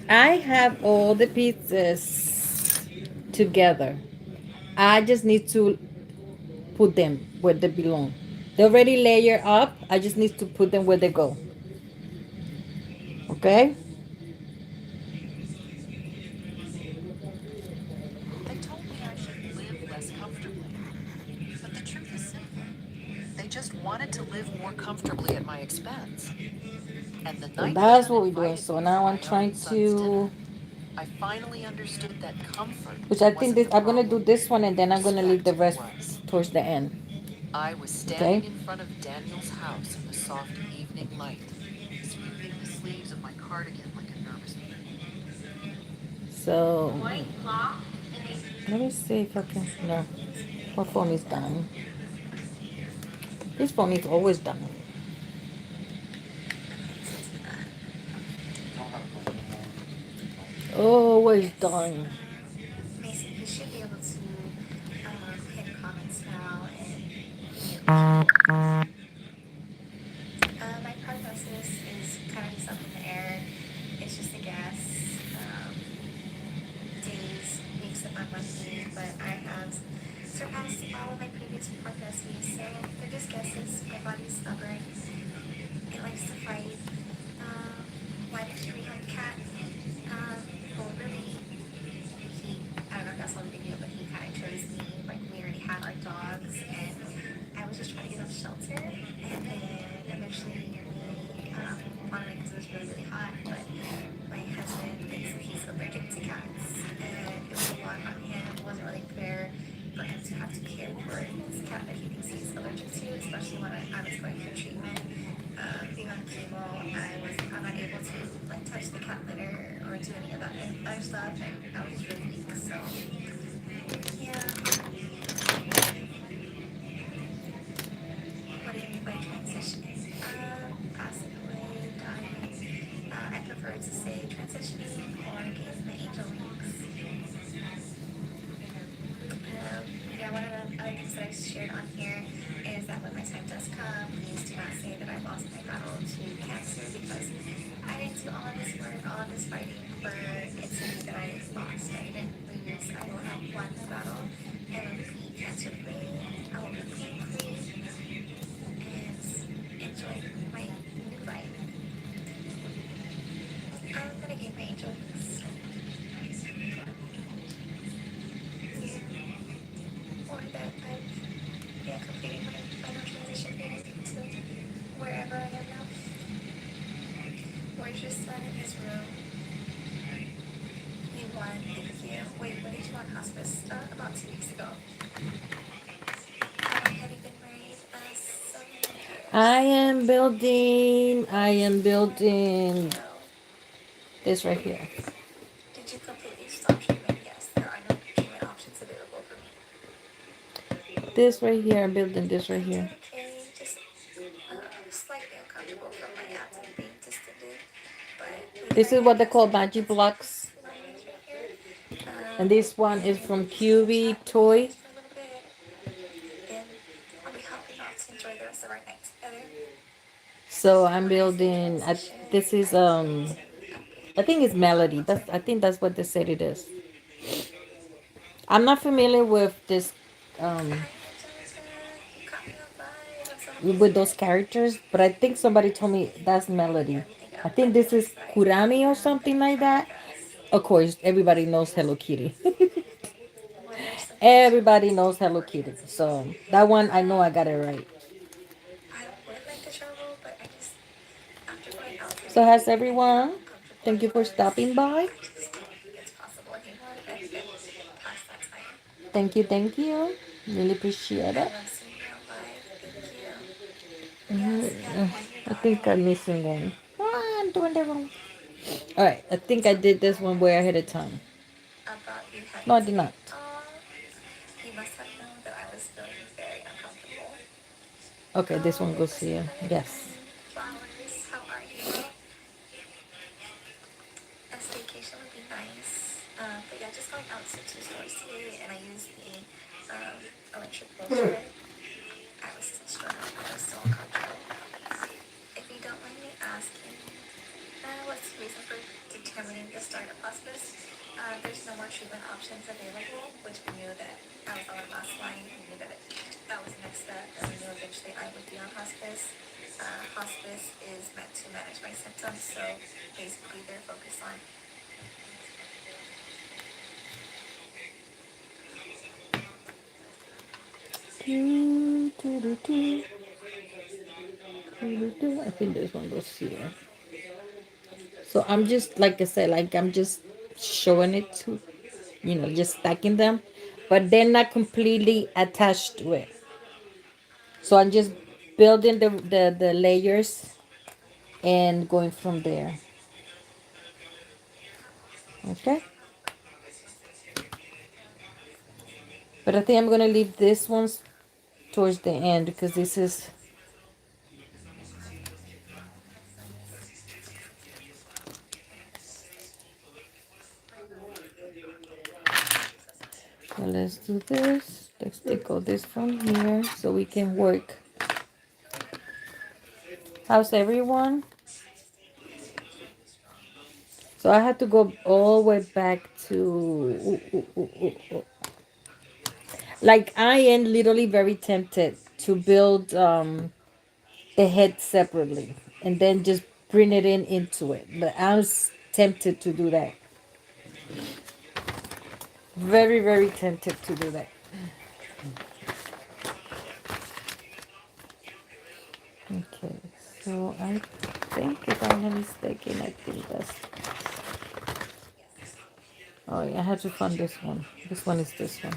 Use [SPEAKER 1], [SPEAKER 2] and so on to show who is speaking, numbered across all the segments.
[SPEAKER 1] I have all the pieces together. I just need to put them where they belong. They already layer up. I just need to put them where they go. Okay?
[SPEAKER 2] They told me I should live less comfortably. But the truth is simple. They just wanted to live more comfortably at my expense. And the
[SPEAKER 1] So
[SPEAKER 2] night they
[SPEAKER 1] that's what we're doing.
[SPEAKER 2] uninvited
[SPEAKER 1] So
[SPEAKER 2] me for
[SPEAKER 1] now I'm
[SPEAKER 2] my
[SPEAKER 1] trying
[SPEAKER 2] own son's
[SPEAKER 1] to,
[SPEAKER 2] dinner, I finally understood that comfort
[SPEAKER 1] which I think
[SPEAKER 2] wasn't
[SPEAKER 1] this,
[SPEAKER 2] the
[SPEAKER 1] I'm gonna do
[SPEAKER 2] problem.
[SPEAKER 1] this one and then I'm gonna leave the
[SPEAKER 2] Respect
[SPEAKER 1] rest
[SPEAKER 2] was.
[SPEAKER 1] towards the end.
[SPEAKER 2] I was standing
[SPEAKER 1] Okay?
[SPEAKER 2] in front of Daniel's house in the soft evening light, smoothing the sleeves of my cardigan like a nervous.
[SPEAKER 1] So let me see if I can. No, my phone is dying. This phone is always dying. Always
[SPEAKER 3] Yes.
[SPEAKER 1] dying.
[SPEAKER 3] Mason, you should be able to hit comments now and mute people. My prognosis is kind of just up in the air. It's just a guess. Days, weeks of unlucky, but I have surpassed all of my previous prognoses, so they're just guesses. My body's stubborn. It likes to fight. Why did you have a cat? Over me. I don't know if that's on video, but he kind of chose me. Like, we already had our dogs, and I was just trying to get off shelter. And then eventually, wanted it because it was really, really hot. But my husband thinks that he's allergic to cats, and it was a lot on him. It wasn't really fair for him to have to care for this cat that he thinks he's allergic to, especially when I was going through treatment. Being on chemo, I'm not able to like touch the cat litter or do any of that other stuff, and I was really weak. So yeah, what do you mean by transitioning? Passing away, dying. I prefer to say transitioning or getting the angel wings. Yeah, one of the other things that I shared on here is that when my time does come, please do not say that I lost my battle to cancer because I didn't do all of this work, all of this fighting for it to be that I lost. I didn't lose. I will have won the battle. I will be cancer free. I will be pain free and enjoy my new life. I'm gonna get my angel wings. Yeah. Or that I've completed my final transition here to wherever I am now. Where's your son in his room? You won, thank you. Wait, when did you on hospice? About 2 weeks ago. How long have you been married? 7 years.
[SPEAKER 1] I am building
[SPEAKER 3] So,
[SPEAKER 1] this right here.
[SPEAKER 3] did you completely stop treatment? Yes, there are no treatment options available for me.
[SPEAKER 1] This right here. I'm building this right
[SPEAKER 3] I'm
[SPEAKER 1] here.
[SPEAKER 3] doing okay, just slightly uncomfortable from my abdomen being distended, but we
[SPEAKER 1] This
[SPEAKER 3] finally
[SPEAKER 1] is
[SPEAKER 3] got
[SPEAKER 1] what they call
[SPEAKER 3] cancer
[SPEAKER 1] magic
[SPEAKER 3] into my
[SPEAKER 1] blocks.
[SPEAKER 3] lungs right here.
[SPEAKER 1] And this one is
[SPEAKER 3] And
[SPEAKER 1] from
[SPEAKER 3] we can still
[SPEAKER 1] QB
[SPEAKER 3] chat with you
[SPEAKER 1] Toy.
[SPEAKER 3] guys for a little bit, and I'll be hopping off to enjoy the rest of our night together.
[SPEAKER 1] So I'm
[SPEAKER 3] When I say
[SPEAKER 1] building.
[SPEAKER 3] transition,
[SPEAKER 1] This is
[SPEAKER 3] I mean
[SPEAKER 1] I think it's
[SPEAKER 3] upgrade.
[SPEAKER 1] Melody. I think that's what they said it is. I'm not familiar with this um
[SPEAKER 3] Hi, Angelica. You caught me off guard. I'm so happy to
[SPEAKER 1] with
[SPEAKER 3] see
[SPEAKER 1] those
[SPEAKER 3] it.
[SPEAKER 1] characters, but I think somebody told me that's Melody.
[SPEAKER 3] Everything
[SPEAKER 1] I
[SPEAKER 3] up by
[SPEAKER 1] think
[SPEAKER 3] the
[SPEAKER 1] this is
[SPEAKER 3] wayside.
[SPEAKER 1] Kurami or
[SPEAKER 3] I
[SPEAKER 1] something
[SPEAKER 3] can
[SPEAKER 1] like
[SPEAKER 3] try my
[SPEAKER 1] that.
[SPEAKER 3] best.
[SPEAKER 1] Of course, everybody knows Hello Kitty.
[SPEAKER 3] What are some things you would like
[SPEAKER 1] Everybody
[SPEAKER 3] to
[SPEAKER 1] knows
[SPEAKER 3] do
[SPEAKER 1] Hello
[SPEAKER 3] for
[SPEAKER 1] Kitty.
[SPEAKER 3] transition?
[SPEAKER 1] So that one I know I got it
[SPEAKER 3] Um,
[SPEAKER 1] right.
[SPEAKER 3] I would like to travel, but I just after going out for
[SPEAKER 1] So has
[SPEAKER 3] surgery and how
[SPEAKER 1] everyone?
[SPEAKER 3] uncomfortable
[SPEAKER 1] Thank
[SPEAKER 3] it
[SPEAKER 1] you for
[SPEAKER 3] was,
[SPEAKER 1] stopping by.
[SPEAKER 3] I just don't think it's possible anymore. I've been past that time.
[SPEAKER 1] Thank you, thank you. Really appreciate
[SPEAKER 3] I
[SPEAKER 1] it.
[SPEAKER 3] love seeing you live. Thank you. Yes, you had
[SPEAKER 1] Mhm.
[SPEAKER 3] won your
[SPEAKER 1] I think
[SPEAKER 3] battle.
[SPEAKER 1] I'm missing one. I'm doing that wrong. All right, I think I did this one way ahead of time.
[SPEAKER 3] About you
[SPEAKER 1] No,
[SPEAKER 3] having
[SPEAKER 1] I
[SPEAKER 3] to
[SPEAKER 1] did
[SPEAKER 3] be.
[SPEAKER 1] not.
[SPEAKER 3] He must have known that I was feeling very uncomfortable.
[SPEAKER 1] Okay, this
[SPEAKER 3] Oh,
[SPEAKER 1] one
[SPEAKER 3] wait
[SPEAKER 1] goes
[SPEAKER 3] for some
[SPEAKER 1] here.
[SPEAKER 3] color
[SPEAKER 1] Yes.
[SPEAKER 3] flowers. how are you? A staycation would be nice. But yeah, just going out to two stores today, and I used the electric roaster. I was still struggling. I was still uncomfortable. If you don't mind me asking, what's the reason for determining the start of hospice? There's no more treatment options available, which we knew that I was on the last line. We knew that that was the next step, and we knew eventually I would be on hospice. Hospice is meant to manage my symptoms, so basically they're focused on.
[SPEAKER 1] Do, do, do, do, do, do. I think this one goes here. So I'm just, like I said, like I'm just showing it to, just stacking them, but they're not completely attached to it. So I'm just building the layers and going from there. Okay. But I think I'm gonna leave this ones towards the end because this is. So let's do this. Let's take all this from here so we can work. How's everyone? So I had to go all the way back to. Like I am literally very tempted to build the head separately and then just bring it into it. But I was tempted to do that. Very, very tempted to do that. Okay, so I think if I'm not mistaken, I think that's. Oh, yeah, I had to find this one. This one is this one.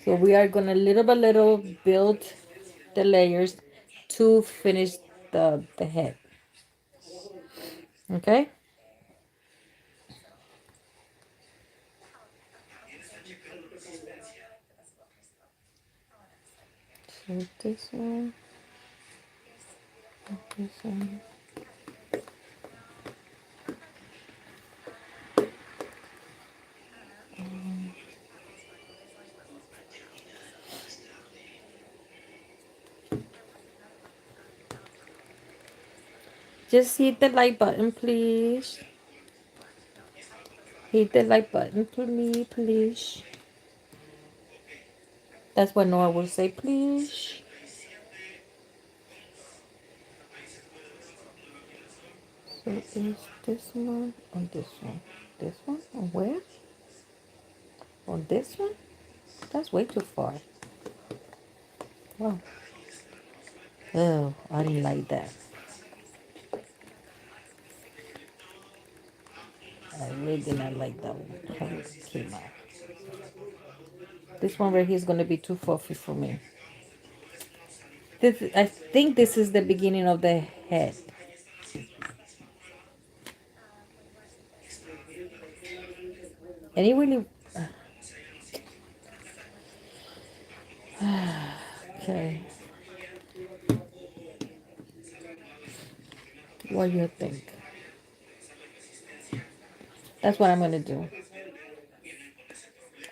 [SPEAKER 1] So we are gonna little by little build the layers to finish the head. Okay. So this one, this one. Just hit the like button, please. Hit the like button for me, please. That's what Noah will say, please. So is this one on this one? This one on where? On this one? That's way too far. Wow. Oh, I didn't like that. I really did not like that one. How it came out. This one right here is going to be too fluffy for me. I think this is the beginning of the head. And it really. Okay. What do you think? That's what I'm going to do.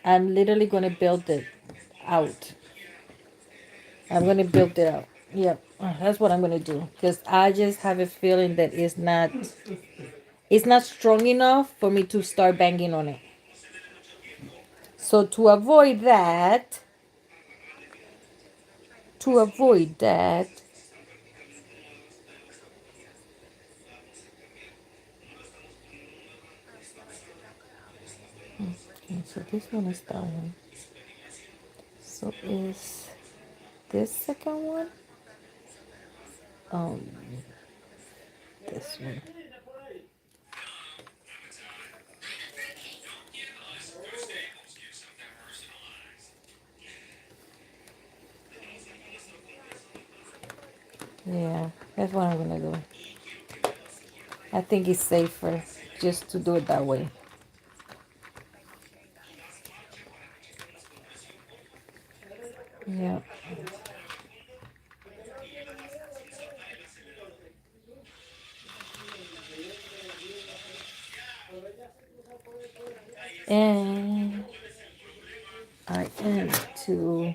[SPEAKER 1] I'm literally going to build it out. I'm going to build it out. Yep. That's what I'm going to do. Because I just have a feeling that it's not strong enough for me to start banging on it. So to avoid that, okay, so this one is that one. So is this second one? Um, this one. Yeah, that's what I'm gonna do. I think it's safer just to do it that way. Yeah. And I am to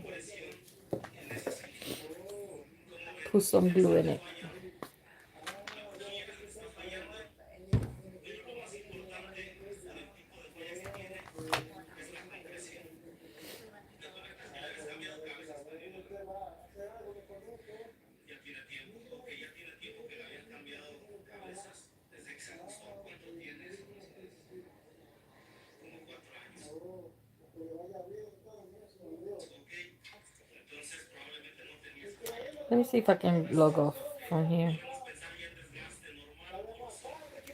[SPEAKER 1] put some glue in it. Let me see if I can log off from here.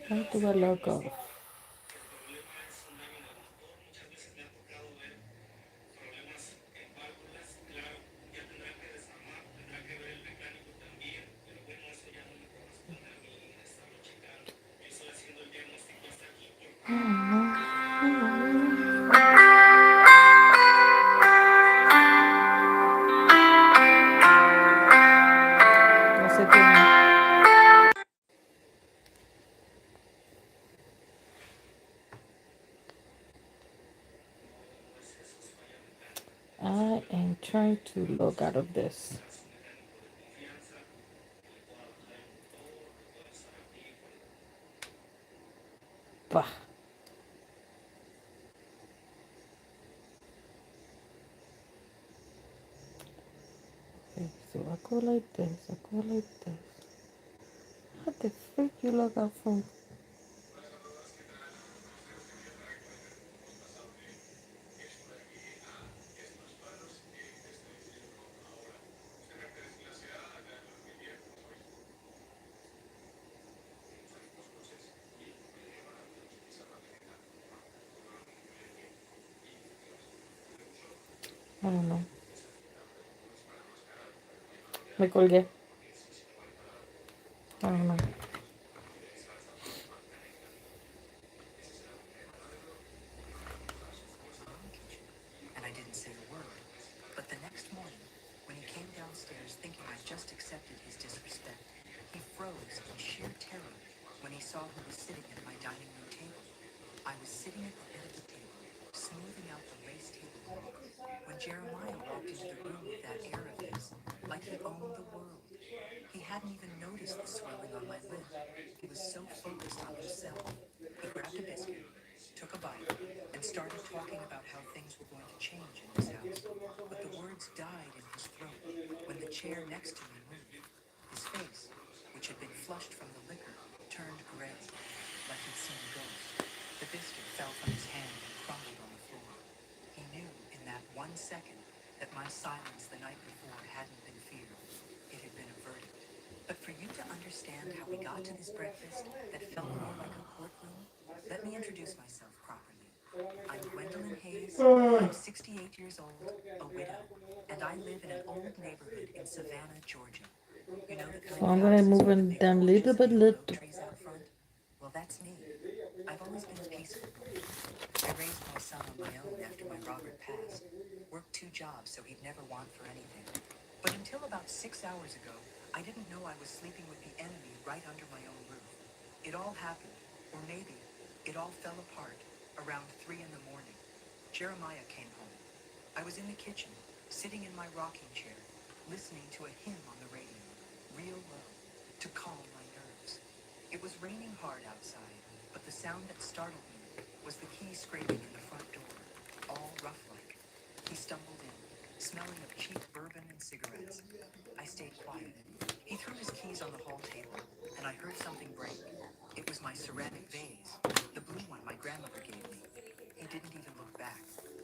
[SPEAKER 1] How do I log off? No sé qué. I am trying to log out of this. Bah. Okay, so I go like this. I go like this. How the freak you log out from? I don't know. Me colgué. I don't know.
[SPEAKER 2] And I didn't say a word. But the next morning, when he came downstairs thinking I'd just accepted his disrespect, he froze in sheer terror when he saw who was sitting at my dining room table. I was sitting at the head of the table, smoothing out the lace tablecloth, when Jeremiah walked into the room with that air of his, like he owned the world. He hadn't even noticed the swelling on my lip. He was so focused on himself. He grabbed a biscuit, took a bite, and started talking about how things were going to change in this house. But the words died in his throat when the chair next to me moved. His face, which had been flushed from the liquor, turned gray, like he'd seen a ghost. The biscuit fell from his hand and crumbled on the floor. He knew in that 1 second that my silence the night before hadn't been fear. It had been a verdict. But for you to understand how we got to this breakfast that felt more like a courtroom, let me introduce myself properly. I'm Gwendolyn Hayes. I'm 68 years old, a widow, and I live in an old neighborhood in Savannah, Georgia. You know the kind
[SPEAKER 1] So
[SPEAKER 2] of
[SPEAKER 1] I'm gonna
[SPEAKER 2] houses
[SPEAKER 1] move
[SPEAKER 2] with the
[SPEAKER 1] them
[SPEAKER 2] big
[SPEAKER 1] down little
[SPEAKER 2] porches and
[SPEAKER 1] by
[SPEAKER 2] the old oak
[SPEAKER 1] little.
[SPEAKER 2] trees out front? Well, that's me. I've always been a peaceful boy. I raised my son on my own after my Robert passed. Worked 2 jobs so he'd never want for anything. But until about 6 hours ago, I didn't know I was sleeping with the enemy right under my own roof. It all happened, or maybe it all fell apart, around 3 in the morning. Jeremiah came home. I was in the kitchen, sitting in my rocking chair, listening to a hymn on the radio, real low, to calm my nerves. It was raining hard outside, but the sound that startled me was the key scraping in the front door, all rough-like. He stumbled in, smelling of cheap bourbon and cigarettes. I stayed quiet. He threw his keys on the hall table, and I heard something break. It was my ceramic vase, the blue one my grandmother gave me. He didn't even look back.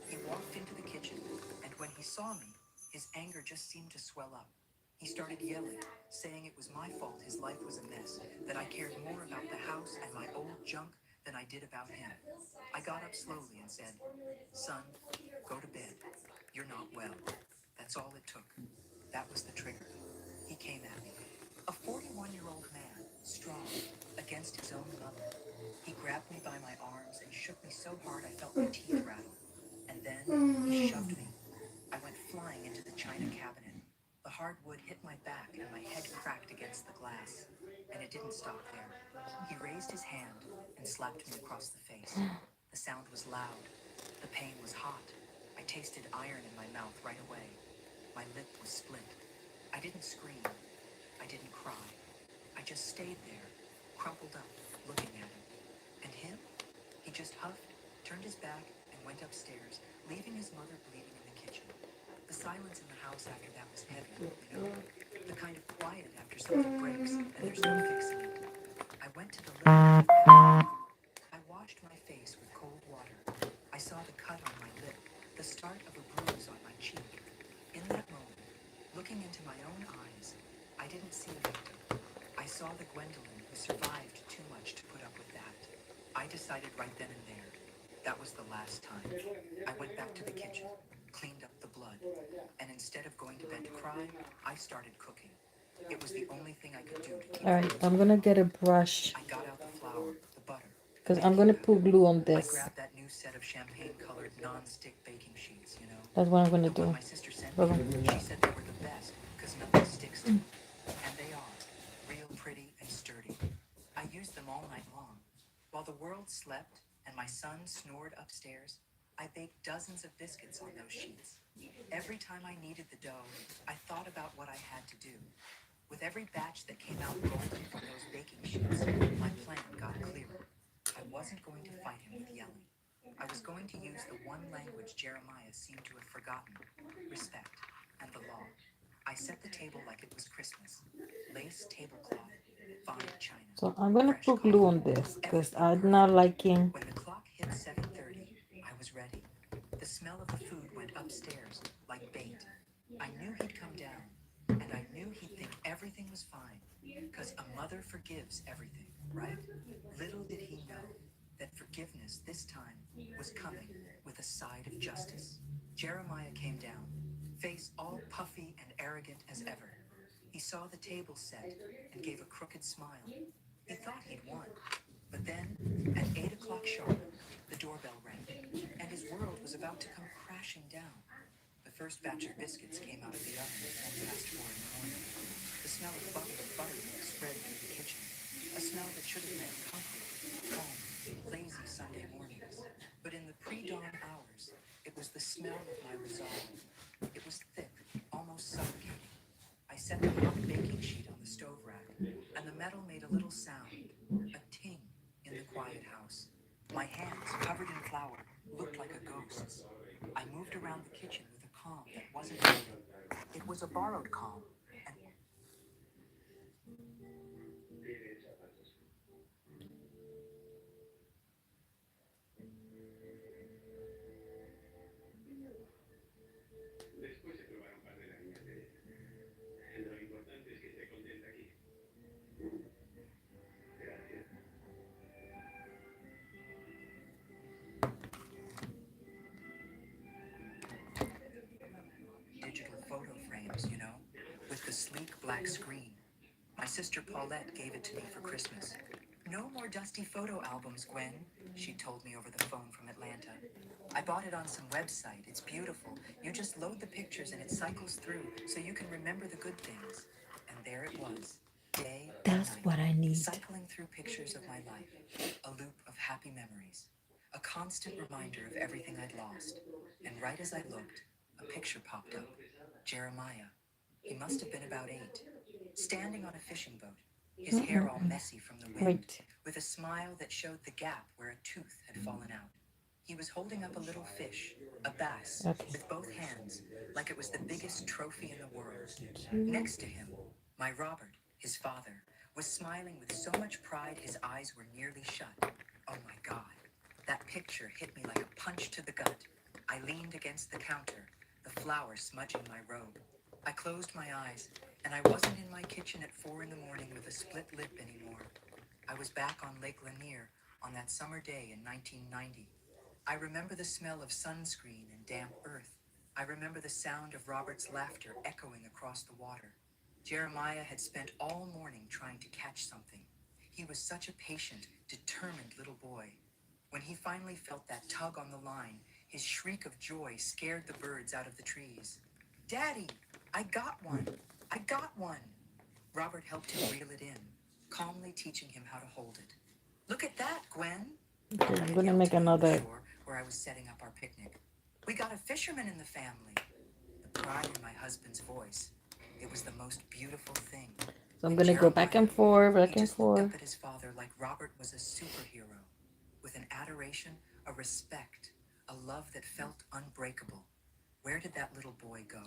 [SPEAKER 2] He walked into the kitchen, and when he saw me, his anger just seemed to swell up. He started yelling, saying it was my fault his life was a mess, that I cared more about the house and my old junk than I did about him. I got up slowly and said, "Son, go to bed. You're not well." That's all it took. That was the trigger. He came at me. A 41-year-old man, strong, against his own mother. He grabbed me by my arms and shook me so hard I felt my teeth rattle. And then he shoved me. I went flying into the china cabinet. The hard wood hit my back and my head cracked against the glass. And it didn't stop there. He raised his hand and slapped me across the face. The sound was loud, The pain was hot. I tasted iron in my mouth right away. My lip was split. I didn't scream. I didn't cry. I just stayed there, crumpled up, looking at him. And him? He just huffed, turned his back, and went upstairs, leaving his mother bleeding in the kitchen. The silence in the house after that was heavy, you know? The kind of quiet after something breaks and there's no fixing it. I went to the living room. I washed my face with cold water. I saw the cut on my lip, the start of a bruise on my cheek. In that moment, looking into my own eyes, I didn't see a victim. I saw the Gwendolyn who survived too much to put up with that. I decided right then and there. That was the last time. I went back to the kitchen, cleaned up the blood, and instead of going to bed to cry, I started cooking. It was the only thing I could do to keep
[SPEAKER 1] All
[SPEAKER 2] from
[SPEAKER 1] right, I'm
[SPEAKER 2] losing my
[SPEAKER 1] gonna get a
[SPEAKER 2] mind.
[SPEAKER 1] brush
[SPEAKER 2] I got out the flour, the butter, the
[SPEAKER 1] because I'm
[SPEAKER 2] baking
[SPEAKER 1] gonna put
[SPEAKER 2] powder.
[SPEAKER 1] glue on
[SPEAKER 2] I
[SPEAKER 1] this.
[SPEAKER 2] grabbed that new set of champagne-colored non-stick baking sheets, you know.
[SPEAKER 1] That's what I'm gonna
[SPEAKER 2] The one
[SPEAKER 1] do.
[SPEAKER 2] my sister sent
[SPEAKER 1] Hold
[SPEAKER 2] me.
[SPEAKER 1] on.
[SPEAKER 2] She said they were the best because nothing sticks to them. And they are. Real pretty and sturdy. I used them all night long. While the world slept and my son snored upstairs, I baked dozens of biscuits on those sheets. Every time I kneaded the dough, I thought about what I had to do. With every batch that came out golden from those baking sheets, my plan got clearer. I wasn't going to fight him with yelling. I was going to use the one language Jeremiah seemed to have forgotten: respect and the law. I set the table like it was Christmas. Lace tablecloth, fine china,
[SPEAKER 1] So I'm gonna
[SPEAKER 2] fresh
[SPEAKER 1] put glue on
[SPEAKER 2] coffee,
[SPEAKER 1] this because
[SPEAKER 2] everything
[SPEAKER 1] I'm not
[SPEAKER 2] perfect.
[SPEAKER 1] liking.
[SPEAKER 2] When the clock hit 7:30, I was ready. The smell of the food went upstairs like bait. I knew he'd come down, and I knew he'd think everything was fine, because a mother forgives everything, right? Little did he know that forgiveness this time was coming with a side of justice. Jeremiah came down, face all puffy and arrogant as ever. He saw the table set and gave a crooked smile. He thought he'd won. But then, at 8 o'clock sharp, the doorbell rang, and his world was about to come crashing down. The first batch of biscuits came out of the oven at 4 in the morning. The smell of butter and buttermilk spread through the kitchen, a smell that should have meant comfort, home, lazy Sunday mornings. But in the pre-dawn hours, it was the smell of my resolve. It was thick, almost suffocating. I set the hot baking sheet on the stove rack, and the metal made a little sound, a ting in the quiet house. My hands, covered in flour, looked like a ghost's. I moved around the kitchen with a calm that wasn't real. It was a borrowed calm, and digital photo frames, you know, with the sleek black screen. My sister Paulette gave it to me for Christmas. No more dusty photo albums, Gwen, she told me over the phone from Atlanta. I bought it on some website. It's beautiful. You just load the pictures and it cycles through so you can remember the good things. And there it was, day and
[SPEAKER 1] That's
[SPEAKER 2] night,
[SPEAKER 1] what I need.
[SPEAKER 2] cycling through pictures of my life, a loop of happy memories, a constant reminder of everything I'd lost. And right as I looked, a picture popped up. Jeremiah. He must have been about 8, standing on a fishing boat, his hair all messy from the wind,
[SPEAKER 1] Wait.
[SPEAKER 2] with a smile that showed the gap where a tooth had fallen out. He was holding up a little fish, a bass,
[SPEAKER 1] Okay.
[SPEAKER 2] with both hands, like it was the biggest trophy in the world. Next to him, my Robert, his father, was smiling with so much pride his eyes were nearly shut. Oh my God. That picture hit me like a punch to the gut. I leaned against the counter, the flour smudging my robe. I closed my eyes, and I wasn't in my kitchen at 4 in the morning with a split lip anymore. I was back on Lake Lanier on that summer day in 1990. I remember the smell of sunscreen and damp earth. I remember the sound of Robert's laughter echoing across the water. Jeremiah had spent all morning trying to catch something. He was such a patient, determined little boy. When he finally felt that tug on the line, his shriek of joy scared the birds out of the trees. Daddy, I got one! I got one! Robert helped him reel it in, calmly teaching him how to hold it. Look at that, Gwen!
[SPEAKER 1] Okay,
[SPEAKER 2] Robert
[SPEAKER 1] I'm
[SPEAKER 2] had
[SPEAKER 1] gonna
[SPEAKER 2] yelled
[SPEAKER 1] make
[SPEAKER 2] to me on the
[SPEAKER 1] another
[SPEAKER 2] shore, where I was setting up our picnic. We got a fisherman in the family. The pride in my husband's voice. It was the most beautiful thing.
[SPEAKER 1] So I'm
[SPEAKER 2] And
[SPEAKER 1] gonna go back and
[SPEAKER 2] Jeremiah,
[SPEAKER 1] forth,
[SPEAKER 2] he
[SPEAKER 1] back and
[SPEAKER 2] just looked
[SPEAKER 1] forth.
[SPEAKER 2] up at his father like Robert was a superhero, with an adoration, a respect, a love that felt unbreakable. Where did that little boy go?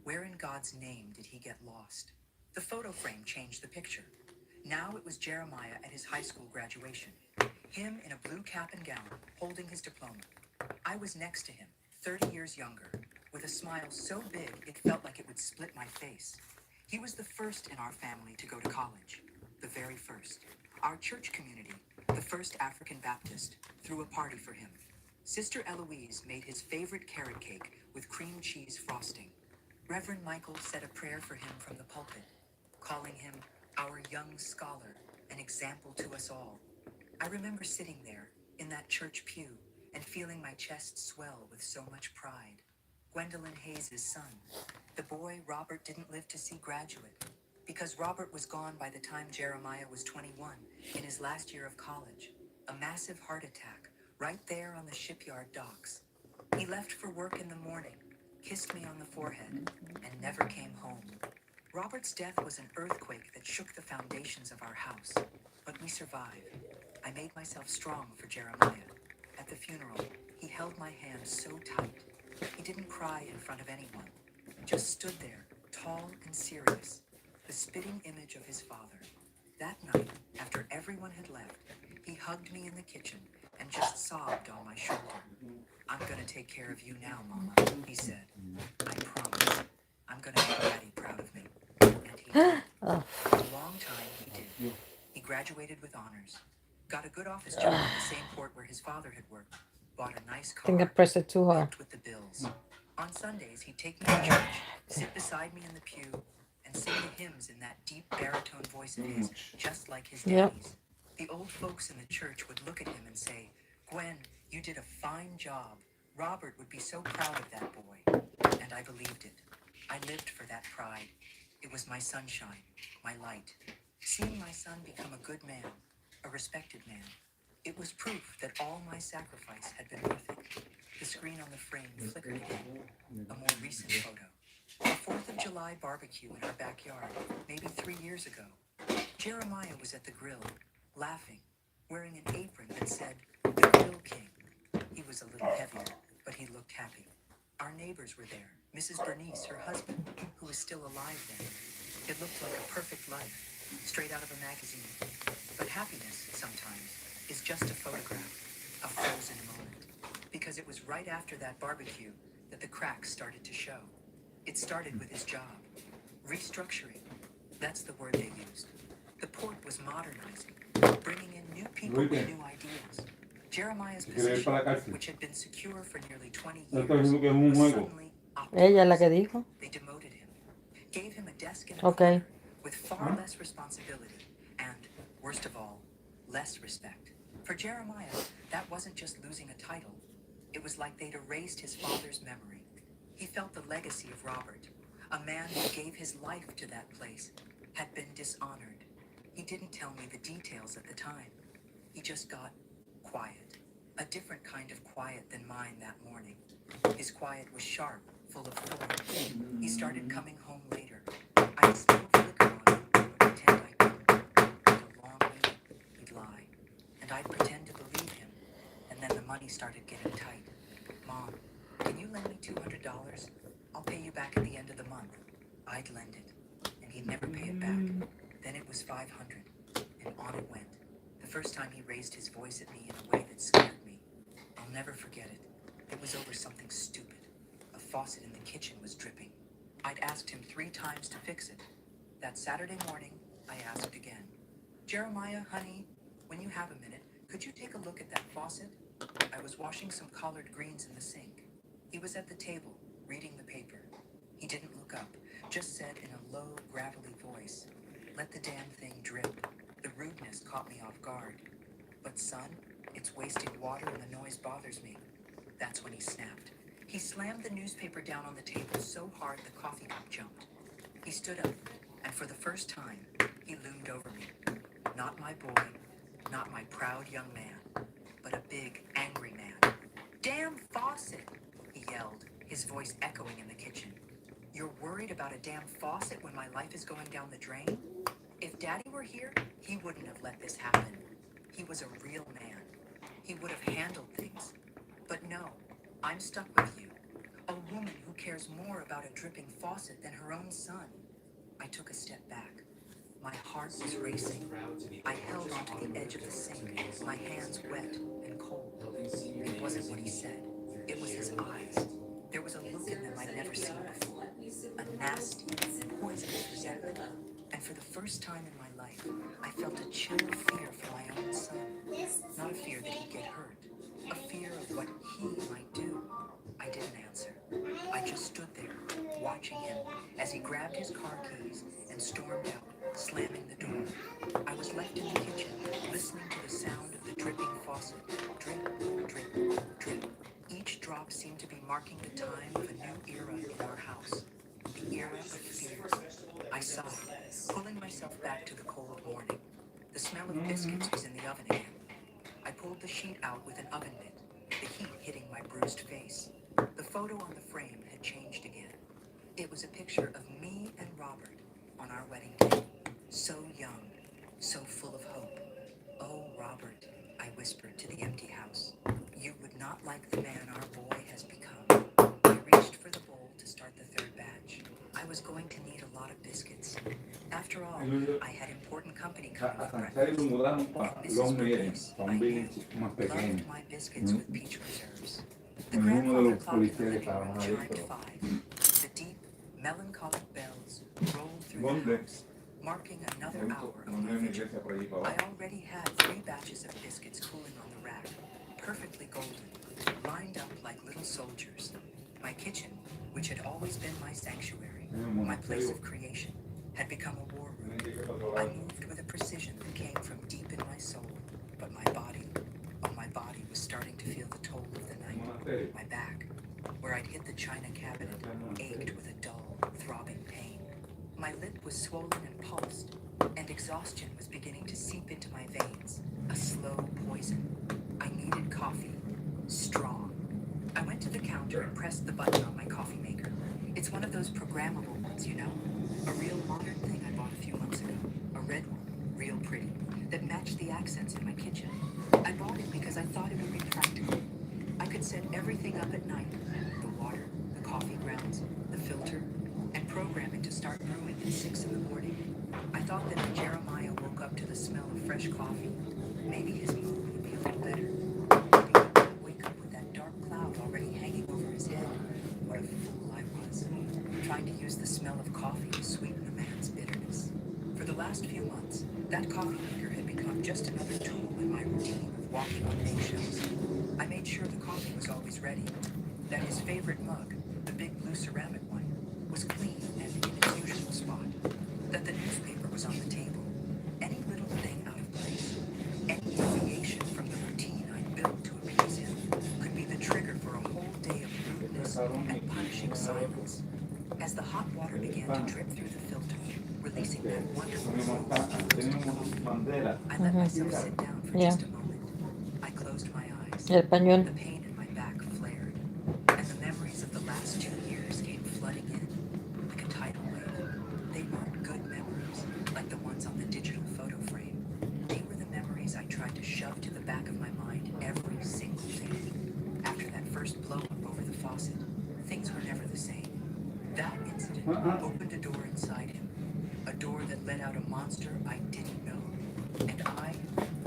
[SPEAKER 2] Where in God's name did he get lost? The photo frame changed the picture. Now it was Jeremiah at his high school graduation. Him in a blue cap and gown, holding his diploma. I was next to him, 30 years younger, with a smile so big it felt like it would split my face. He was the first in our family to go to college. The very first. Our church community, the First African Baptist, threw a party for him. Sister Eloise made his favorite carrot cake with cream cheese frosting. Reverend Michael said a prayer for him from the pulpit, calling him our young scholar, an example to us all. I remember sitting there, in that church pew, and feeling my chest swell with so much pride. Gwendolyn Hayes' son. The boy Robert didn't live to see graduate, because Robert was gone by the time Jeremiah was 21, in his last year of college. A massive heart attack, right there on the shipyard docks. He left for work in the morning, kissed me on the forehead, and never came home. Robert's death was an earthquake that shook the foundations of our house, but we survived. I made myself strong for Jeremiah. At the funeral, he held my hand so tight. He didn't cry in front of anyone, just stood there, tall and serious, the spitting image of his father. That night, after everyone had left, he hugged me in the kitchen and just sobbed on my shoulder. I'm gonna take care of you now, Mama, he said. I promise. I'm gonna make Daddy proud of me. And he did.
[SPEAKER 1] Oh,
[SPEAKER 2] For a long time, he did. He graduated with honors, got a good office job in the same port where his father had worked, bought a nice
[SPEAKER 1] I think I
[SPEAKER 2] car,
[SPEAKER 1] pressed it too hard.
[SPEAKER 2] helped with the bills. On Sundays, he'd take me to church, sit beside me in the pew, and sing the hymns in that deep baritone voice of his, just like his
[SPEAKER 1] Yep.
[SPEAKER 2] daddy's. The old folks in the church would look at him and say, Gwen, you did a fine job. Robert would be so proud of that boy. And I believed it. I lived for that pride. It was my sunshine, my light. Seeing my son become a good man, a respected man, it was proof that all my sacrifice had been worth it. The screen on the frame flickered again. A more recent photo. A 4th of July barbecue in our backyard, maybe 3 years ago. Jeremiah was at the grill, laughing, wearing an apron that said, "The Grill King." He was a little heavier, but he looked happy. Our neighbors were there, Mrs. Bernice, her husband, who was still alive then. It looked like a perfect life, straight out of a magazine. But happiness, sometimes, is just a photograph, a frozen moment. Because it was right after that barbecue that the cracks started to show. It started with his job. Restructuring. That's the word they used. The port was modernizing, bringing in new people with new ideas. Jeremiah's position, which had been secure for nearly 20 years, was suddenly
[SPEAKER 1] Ella es la
[SPEAKER 2] optimized.
[SPEAKER 1] que dijo.
[SPEAKER 2] They demoted him, gave him a desk in a
[SPEAKER 1] Okay.
[SPEAKER 2] corner with far less responsibility and, worst of all, less respect. For Jeremiah, that wasn't just losing a title. It was like they'd erased his father's memory. He felt the legacy of Robert, a man who gave his life to that place, had been dishonored. He didn't tell me the details at the time. He just got quiet. A different kind of quiet than mine that morning. His quiet was sharp, full of thorns. He started coming home later. I'd still flicker on him, but pretend I didn't. Like a long meeting, he'd lie. And I'd pretend to believe him. And then the money started getting tight. Mom, can you lend me $200? I'll pay you back at the end of the month. I'd lend it, and he'd never pay it back. Then it was 500, and on it went. The first time he raised his voice at me in a way that scared me. I'll never forget it. It was over something stupid. A faucet in the kitchen was dripping. I'd asked him 3 times to fix it. That Saturday morning, I asked again. Jeremiah, honey, when you have a minute, could you take a look at that faucet? I was washing some collard greens in the sink. He was at the table, reading the paper. He didn't look up, just said in a low, gravelly voice, "Let the damn thing drip." The rudeness caught me off guard. "But son, it's wasting water and the noise bothers me." That's when he snapped. He slammed the newspaper down on the table so hard the coffee cup jumped. He stood up, and for the first time, he loomed over me. Not my boy, not my proud young man, but a big, angry man. damn faucet, he yelled, his voice echoing in the kitchen. You're worried about a damn faucet when my life is going down the drain? If Daddy were here, he wouldn't have let this happen. He was a real man. He would have handled things. But no, I'm stuck with you. A woman who cares more about a dripping faucet than her own son. I took a step back. My heart was racing. I held onto the edge of the sink, my hands wet and cold. It wasn't what he said. It was his eyes. There was a look in them I'd never seen before. A nasty, poisonous resentment. And for the first time in my life, I felt a chill of fear for my own son. Not a fear that he'd get hurt. A fear of what he might do. I didn't answer. I just stood there, watching him as he grabbed his car keys and stormed out, slamming the door. I was left in the kitchen, listening to the sound of the dripping faucet. Drip, drip, drip. Each drop seemed to be marking the time of a new era in our house. The era of fear. I sighed, pulling myself back to the cold morning. The smell of biscuits was in the oven again. I pulled the sheet out with an oven mitt, the heat hitting my bruised face. The photo on the frame had changed again. It was a picture of me and Robert on our wedding day. So young, so full of hope. Oh, Robert, I whispered to the empty house. You would not like the man our boy has become. I reached for the bowl to start the third batch. I was going to need a lot of biscuits. After all, I had important company coming for breakfast. And Mrs. Burgess, I knew, loved my biscuits with peach preserves. The grandfather clock in the living room chimed 5. The deep, melancholic bells rolled through the house, marking another hour of my vigil. I already had 3 batches of biscuits cooling on the rack, perfectly golden, lined up like little soldiers. My kitchen, which had always been my sanctuary, my place of creation, had become a war room. I moved with a precision that came from deep in my soul, but my body, oh, my body was starting to feel the toll of the night. My back, where I'd hit the china cabinet, ached with a dull, throbbing pain. My lip was swollen and pulsed, and exhaustion was beginning to seep into my veins, a slow poison. I needed coffee, strong. I went to the counter and pressed the button on my coffee maker. It's one of those programmable ones, you know? A real modern thing I bought a few months ago. A red one, real pretty, that matched the accents in my kitchen. I bought it because I thought it would be practical. I could set everything up at night. The water, the coffee grounds, the filter, and program it to start brewing at 6 in the morning. I thought that if Jeremiah woke up to the smell of fresh coffee, maybe his mood would be a little better. Maybe he wouldn't wake up with that dark cloud already hanging over his head. What a fool I was, trying to use the smell of coffee to sweeten a man's bitterness. For the last few months, that coffee maker had become just another tool in my routine of walking on eggshells. I made sure the coffee was always ready, that his favorite mug, the big blue ceramic one, was clean and in its usual spot, that the newspaper was on the table. Any little thing out of place, any deviation from the routine I'd built to appease him, could be the trigger for a whole day of rudeness and punishing silence. As the hot water began to drip through the filter, releasing that wonderful aroma of roasted coffee, I let myself sit down for
[SPEAKER 1] Yeah.
[SPEAKER 2] just a moment. I closed my eyes.
[SPEAKER 1] El pañuelo.
[SPEAKER 2] The pain in my back flared, and the memories of the last 2 years came flooding in, like a tidal wave. They weren't good memories, like the ones on the digital photo frame. They were the memories I tried to shove to the back of my mind every single day. After that first blow-up over the faucet, things were never the same. That incident opened a door inside him, a door that let out a monster I didn't know. And I,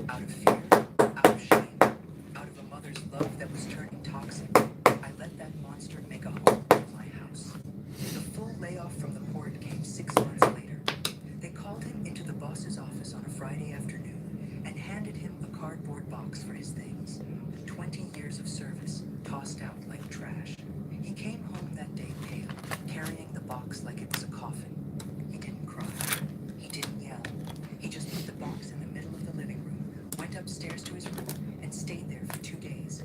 [SPEAKER 2] out of fear, out of shame, out of a mother's love that was turning toxic, I let that monster make a home in my house. The full layoff from the port came 6 months later. They called him into the boss's office on a Friday afternoon and handed him a cardboard box for his things. 20 years of service, tossed out like trash. He came home that day pale, carrying the box like it was a coffin. He didn't cry. He didn't yell. He just put the box in the middle of the living room, went upstairs to his room, and stayed there for 2 days.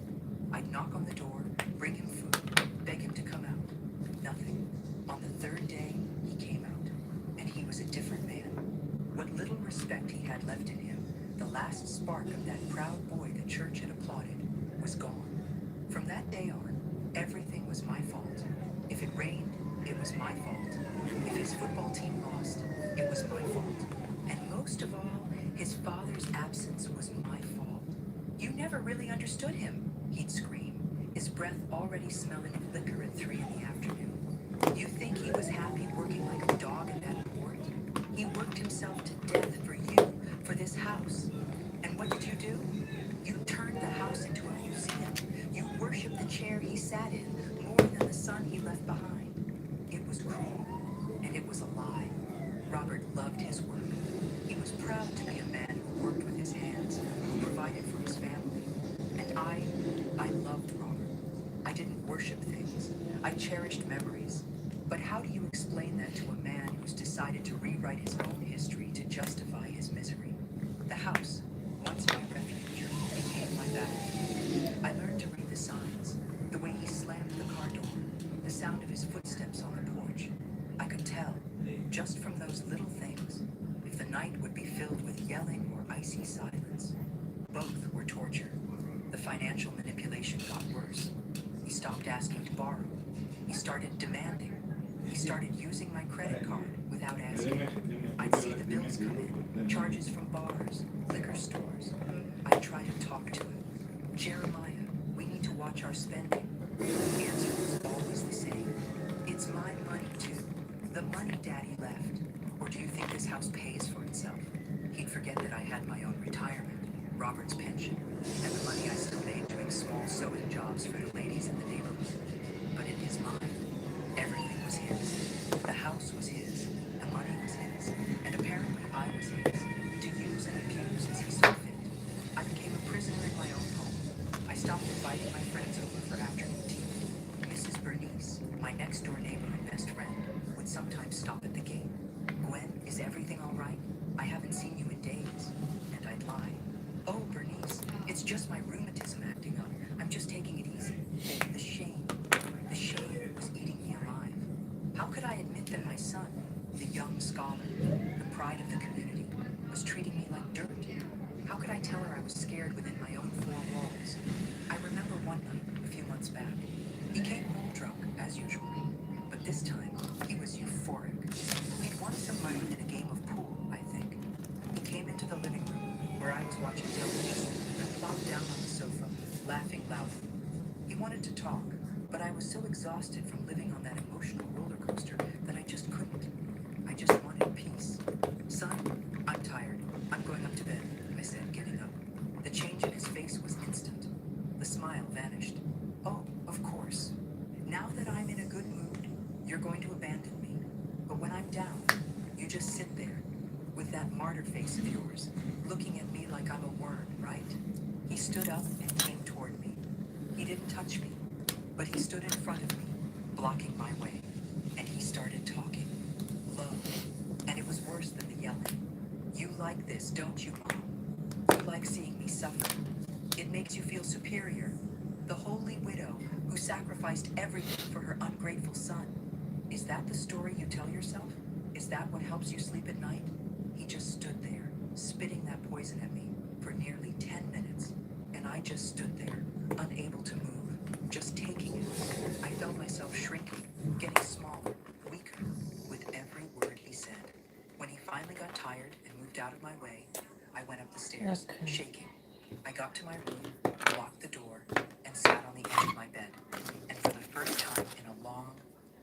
[SPEAKER 2] I'd knock on the door, bring him food, beg him to come out. Nothing. On the 3rd day, he came out, and he was a different man. What little respect he had left in him, the last spark of that proud boy the church had applauded, was gone. From that day was my fault. If it rained, it was my fault. If his football team lost, it was my fault. And most of all, his father's absence was my fault. You never really understood him, he'd scream, his breath already smelling of liquor at 3 in the afternoon. You think he was happy working like a dog at that port? He worked himself to death for you, for this house. And what did you do? You turned the house into a museum. You worshiped the chair he sat in more than the son he left behind. It was cruel, and it was a lie. Robert loved his work. He was proud to be a man who worked with his hands, who provided for his family. And I loved Robert. I didn't worship things. I cherished memories. But how do you explain that to a man who's decided to rewrite his own history to justify his misery? The house, once my refuge, became my battlefield. I learned to read the signs, the way he slammed the car door, the sound of his footsteps on the porch. I could tell, just from those little things, if the night would be filled with yelling or icy silence. Both were torture. The financial manipulation got worse. He stopped asking to borrow. He started demanding. He started using my credit card without asking. I'd see the bills come in, charges from bars, liquor stores. I'd try to talk to him. Jeremiah, we need to watch our spending. The answer was always the same. It's my money too. The money Daddy left. Or do you think this house pays for itself? He'd forget that I had my own retirement, Robert's pension, and the money I still made doing small sewing jobs for the ladies in the neighborhood. But in his mind, everything was his. The house was his, the money was his, and apparently I was his, to use and abuse as he saw fit. I became a prisoner in my own home. I stopped inviting my friends over for afternoon tea. Mrs. Bernice, my next-door neighbor and best friend, would sometimes stop at the gate. Gwen, is everything all right? I haven't seen you in days. And I'd lie. Oh, Bernice, it's just my rheumatism acting up. I'm just taking it easy. The shame. The shame was eating me alive. How could I admit that my son, the young scholar, the pride of the community, was treating me like dirt? How could I tell her I was scared within my own four walls? I remember one night, a few months back, he came home drunk, as usual. But this time, he was euphoric. He'd won some money in a game of pool, I think. He came into the living room, where I was watching television, and plopped down on the sofa, laughing loudly. He wanted to talk, but I was so exhausted from living on that emotional roller coaster that I just couldn't. I just wanted peace. Son, I'm tired. I'm going up to bed, I said, getting up. The change in his face was instant. The smile vanished. Oh, of course. Now that I'm in a good mood, you're going to abandon me. But when I'm down, you just sit there, with that martyr face of yours, looking at me like I'm a worm, right? He stood up and came toward me. He didn't touch me, but he stood in front of me, blocking my way. And he started talking, low, and it was worse than the yelling. You like this, don't you, Mom? You like seeing me suffer. It makes you feel superior. The holy widow who sacrificed everything for her ungrateful son. Is that the story you tell yourself? Is that what helps you sleep at night? He just stood there, spitting that poison at me for nearly 10 minutes. And I just stood there, unable to move, just taking it. I felt myself shrinking, getting smaller, weaker, with every word he said. When he finally got tired and moved out of my way, I went up the stairs,
[SPEAKER 1] Okay.
[SPEAKER 2] shaking. I got to my room, locked the door, and sat on the edge of my bed. And for the first time in a long,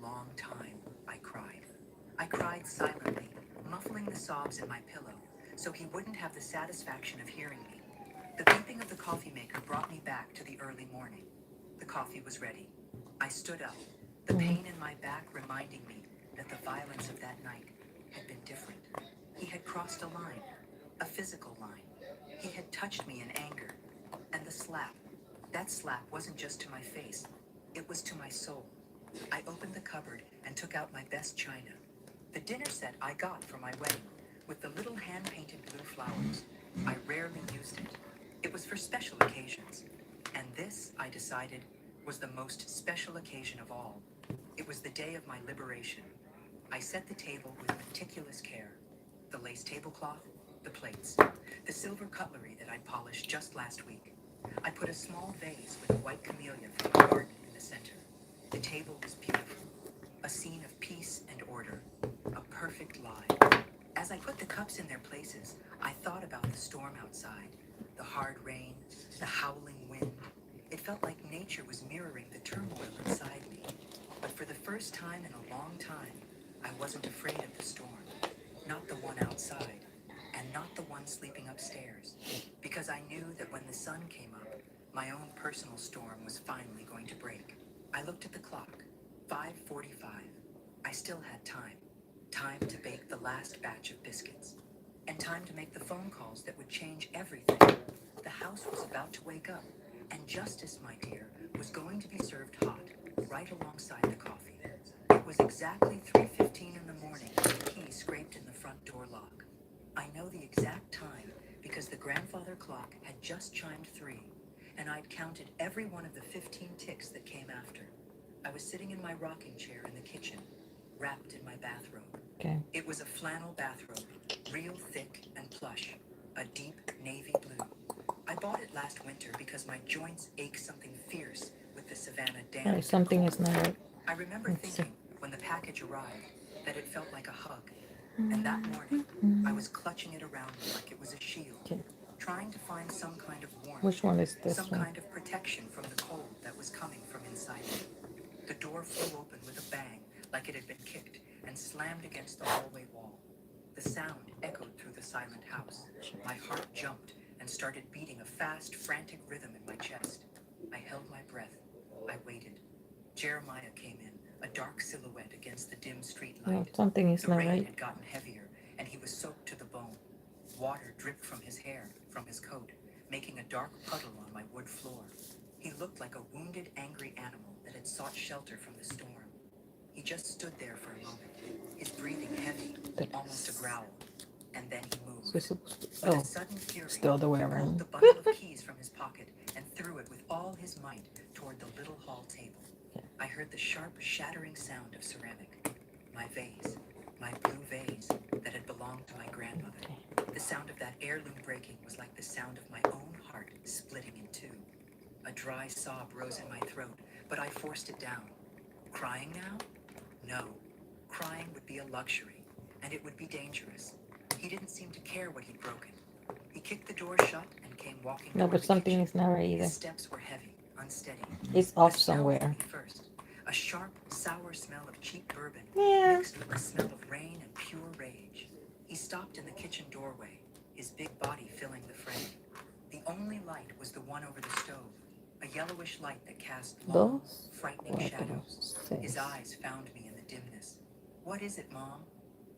[SPEAKER 2] long time, I cried. I cried silently, muffling the sobs in my pillow, so he wouldn't have the satisfaction of hearing me. The beeping of the coffee maker brought me back to the early morning. The coffee was ready. I stood up, the pain in my back reminding me that the violence of that night had been different. He had crossed a line, a physical line. He had touched me in anger. And the slap, that slap wasn't just to my face, it was to my soul. I opened the cupboard and took out my best china. The dinner set I got for my wedding, with the little hand-painted blue flowers. I rarely used it. It was for special occasions. And this, I decided, was the most special occasion of all. It was the day of my liberation. I set the table with meticulous care. The lace tablecloth, the plates, the silver cutlery that I'd polished just last week. I put a small vase with a white camellia from the garden in the center. The table was beautiful, a scene of peace and order, a perfect lie. As I put the cups in their places, I thought about the storm outside, the hard rain, the howling wind. It felt like nature was mirroring the turmoil inside me. But for the first time in a long time, I wasn't afraid of the storm. Not the one outside, and not the one sleeping upstairs. Because I knew that when the sun came up, my own personal storm was finally going to break. I looked at the clock. 5:45. I still had time. Time to bake the last batch of biscuits. And time to make the phone calls that would change everything. The house was about to wake up, and justice, my dear, was going to be served hot, right alongside the coffee. It was exactly 3:15 in the morning when the key scraped in the front door lock. I know the exact time because the grandfather clock had just chimed 3, and I'd counted every one of the 15 ticks that came after. I was sitting in my rocking chair in the kitchen, wrapped in my bathrobe.
[SPEAKER 1] Okay.
[SPEAKER 2] It was a flannel bathrobe, real thick and plush, a deep navy blue. I bought it last winter because my joints ache something fierce with the Savannah damp.
[SPEAKER 1] Alright, something is not right.
[SPEAKER 2] I remember
[SPEAKER 1] Let's see.
[SPEAKER 2] thinking, when the package arrived, that it felt like a hug. And that morning, I was clutching it around me like it was a shield,
[SPEAKER 1] Okay.
[SPEAKER 2] trying to find some kind of warmth,
[SPEAKER 1] Which one is this
[SPEAKER 2] some
[SPEAKER 1] one?
[SPEAKER 2] kind of protection from the cold that was coming from inside me. The door flew open with a bang, like it had been kicked, and slammed against the hallway wall. The sound echoed through the silent house. My heart jumped and started beating a fast, frantic rhythm in my chest. I held my breath. I waited. Jeremiah came in, a dark silhouette against the dim street
[SPEAKER 1] No,
[SPEAKER 2] light.
[SPEAKER 1] something is
[SPEAKER 2] The
[SPEAKER 1] not
[SPEAKER 2] rain
[SPEAKER 1] right.
[SPEAKER 2] had gotten heavier, and he was soaked to the bone. Water dripped from his hair, from his coat, making a dark puddle on my wood floor. He looked like a wounded, angry animal that had sought shelter from the storm. He just stood there for a moment, his breathing heavy, almost a growl, and then he moved.
[SPEAKER 1] So it's supposed to,
[SPEAKER 2] With
[SPEAKER 1] oh,
[SPEAKER 2] a sudden fury,
[SPEAKER 1] it's the other way
[SPEAKER 2] he pulled
[SPEAKER 1] around.
[SPEAKER 2] the bundle of keys from his pocket and threw it with all his might toward the little hall table. I heard the sharp, shattering sound of ceramic. My vase, my blue vase that had belonged to my grandmother. The sound of that heirloom breaking was like the sound of my own heart splitting in two. A dry sob rose in my throat, but I forced it down. Crying now? No. Crying would be a luxury, and it would be dangerous. He didn't seem to care what he'd broken. He kicked the door shut and came walking
[SPEAKER 1] No,
[SPEAKER 2] toward
[SPEAKER 1] but
[SPEAKER 2] the
[SPEAKER 1] something
[SPEAKER 2] kitchen.
[SPEAKER 1] is not right either.
[SPEAKER 2] His steps were heavy, unsteady.
[SPEAKER 1] It's
[SPEAKER 2] A
[SPEAKER 1] off
[SPEAKER 2] smell hit
[SPEAKER 1] somewhere.
[SPEAKER 2] me first. A sharp, sour smell of cheap bourbon
[SPEAKER 1] Yeah.
[SPEAKER 2] mixed with the smell of rain and pure rage. He stopped in the kitchen doorway, his big body filling the frame. The only light was the one over the stove, a yellowish light that cast long,
[SPEAKER 1] Dos,
[SPEAKER 2] frightening
[SPEAKER 1] cuatro,
[SPEAKER 2] shadows. His
[SPEAKER 1] seis.
[SPEAKER 2] eyes found me in the dimness. What is it, Mom?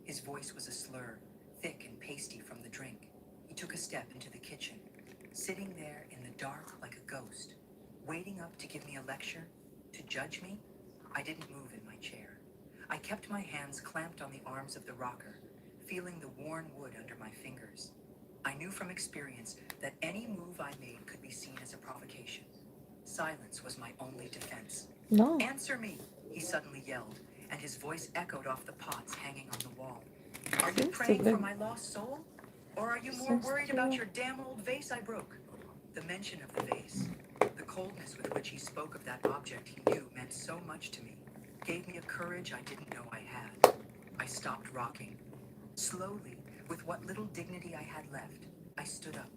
[SPEAKER 2] His voice was a slur, thick and pasty from the drink. He took a step into the kitchen, sitting there in the dark like a ghost, waiting up to give me a lecture, to judge me. I didn't move in my chair. I kept my hands clamped on the arms of the rocker, feeling the worn wood under my fingers. I knew from experience that any move I made could be seen as a provocation. Silence was my only defense.
[SPEAKER 1] No.
[SPEAKER 2] Answer me, he suddenly yelled, and his voice echoed off the pots hanging on the wall. Are you praying for my lost soul? Or are you more worried about your damn old vase I broke? The mention of the vase, the coldness with which he spoke of that object he knew meant so much to me, gave me a courage I didn't know I had. I stopped rocking. Slowly, with what little dignity I had left, I stood up.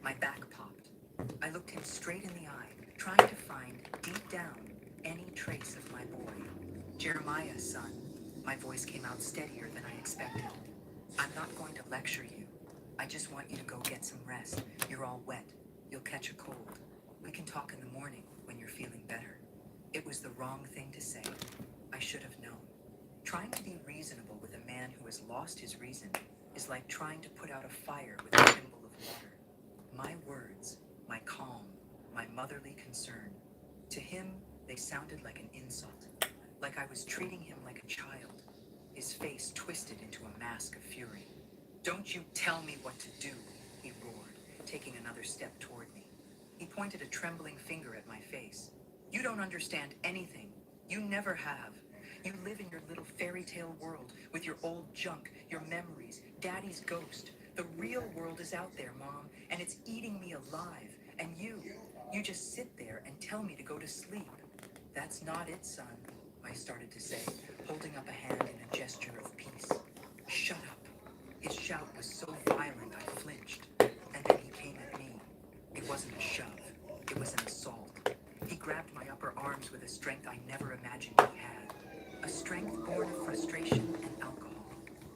[SPEAKER 2] My back popped. I looked him straight in the eye, trying to find, deep down, any trace of my boy. Jeremiah, son. My voice came out steadier than I expected. I'm not going to lecture you. I just want you to go get some rest. You're all wet. You'll catch a cold. We can talk in the morning when you're feeling better. It was the wrong thing to say. I should have known. Trying to be reasonable with a man who has lost his reason is like trying to put out a fire with a thimble of water. My words, my calm, my motherly concern, to him they sounded like an insult, like I was treating him like a child. His face twisted into a mask of fury. Don't you tell me what to do, he roared, taking another step toward me. He pointed a trembling finger at my face. You don't understand anything. You never have. You live in your little fairy tale world with your old junk, your memories, Daddy's ghost. The real world is out there, Mom, and it's eating me alive. And you just sit there and tell me to go to sleep. That's not it, son, I started to say, holding up a hand in a gesture of peace. Shut up. His shout was so violent I flinched, and then he came at me. It wasn't a shove, it was an assault. He grabbed my upper arms with a strength I never imagined he had. A strength born of frustration and alcohol.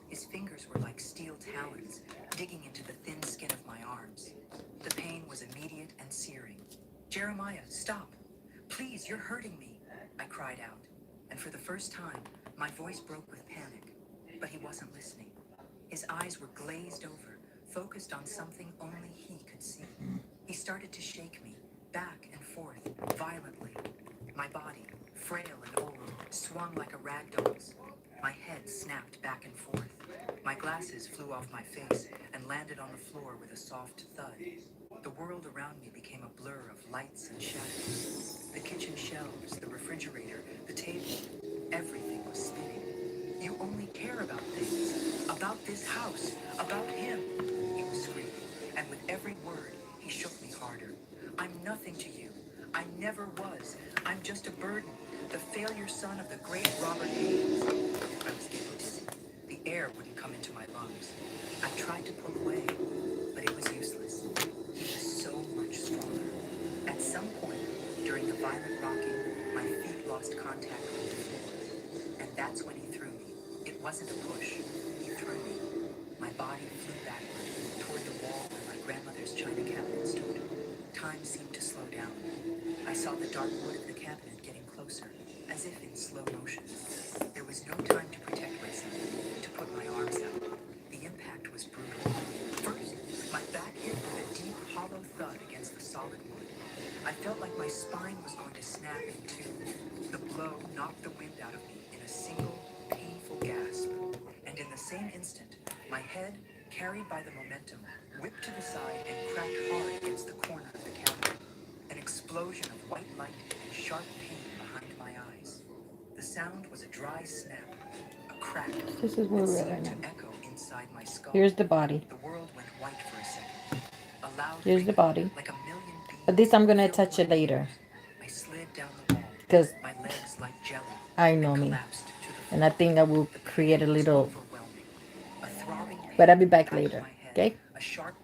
[SPEAKER 2] His fingers were like steel talons, digging into the thin skin of my arms. The pain was immediate and searing. Jeremiah, stop! Please, you're hurting me! I cried out, and for the first time, my voice broke with panic. But he wasn't listening. His eyes were glazed over, focused on something only he could see. He started to shake me, back and forth, violently. My body, frail and old, swung like a rag doll's. My head snapped back and forth. My glasses flew off my face and landed on the floor with a soft thud. The world around me became a blur of lights and shadows. The kitchen shelves, the refrigerator, the table, everything was spinning. You only care about things, about this house, about him, he was screaming. And with every word, he shook me harder. I'm nothing to you. I never was. I'm just a burden, the failure son of the great Robert Hayes. I was getting dizzy. The air wouldn't come into my lungs. I tried to pull away, but it was useless. He was so much stronger. At some point, during the violent rocking, my feet lost contact with the floor. And that's when he threw me. It wasn't a push. He threw me. My body flew backward, toward the wall where my grandmother's china cabinet stood. Time seemed to slow down. I saw the dark wood of the cabinet getting closer, as if in slow motion. There was no time to protect myself, to put my arms out. The impact was brutal. First, my back hit with a deep, hollow thud against the solid wood. I felt like my spine was going to snap in two. The blow knocked the wind out of me in a single, painful gasp. And in the same instant, my head, carried by the momentum, whipped to the side and cracked hard against the corner of the cabinet. An explosion of white light and sharp pain behind my eyes. The sound was a dry snap, a crack
[SPEAKER 1] This is where
[SPEAKER 2] that
[SPEAKER 1] we're at right
[SPEAKER 2] seemed to
[SPEAKER 1] now.
[SPEAKER 2] echo inside my skull.
[SPEAKER 1] Here's the body.
[SPEAKER 2] The world went white for a second. A loud
[SPEAKER 1] Here's the
[SPEAKER 2] ringing,
[SPEAKER 1] body.
[SPEAKER 2] like a million
[SPEAKER 1] But this
[SPEAKER 2] bees,
[SPEAKER 1] I'm gonna
[SPEAKER 2] filled
[SPEAKER 1] touch
[SPEAKER 2] my
[SPEAKER 1] it later.
[SPEAKER 2] ears. I slid down the wall,
[SPEAKER 1] Because
[SPEAKER 2] my legs like jelly,
[SPEAKER 1] I
[SPEAKER 2] and
[SPEAKER 1] know me.
[SPEAKER 2] collapsed to the
[SPEAKER 1] And I
[SPEAKER 2] floor.
[SPEAKER 1] think I will
[SPEAKER 2] The
[SPEAKER 1] create a
[SPEAKER 2] pain was
[SPEAKER 1] little.
[SPEAKER 2] overwhelming. A throbbing pain
[SPEAKER 1] But I'll be
[SPEAKER 2] in the
[SPEAKER 1] back
[SPEAKER 2] back of
[SPEAKER 1] later.
[SPEAKER 2] my head,
[SPEAKER 1] Okay?
[SPEAKER 2] a sharp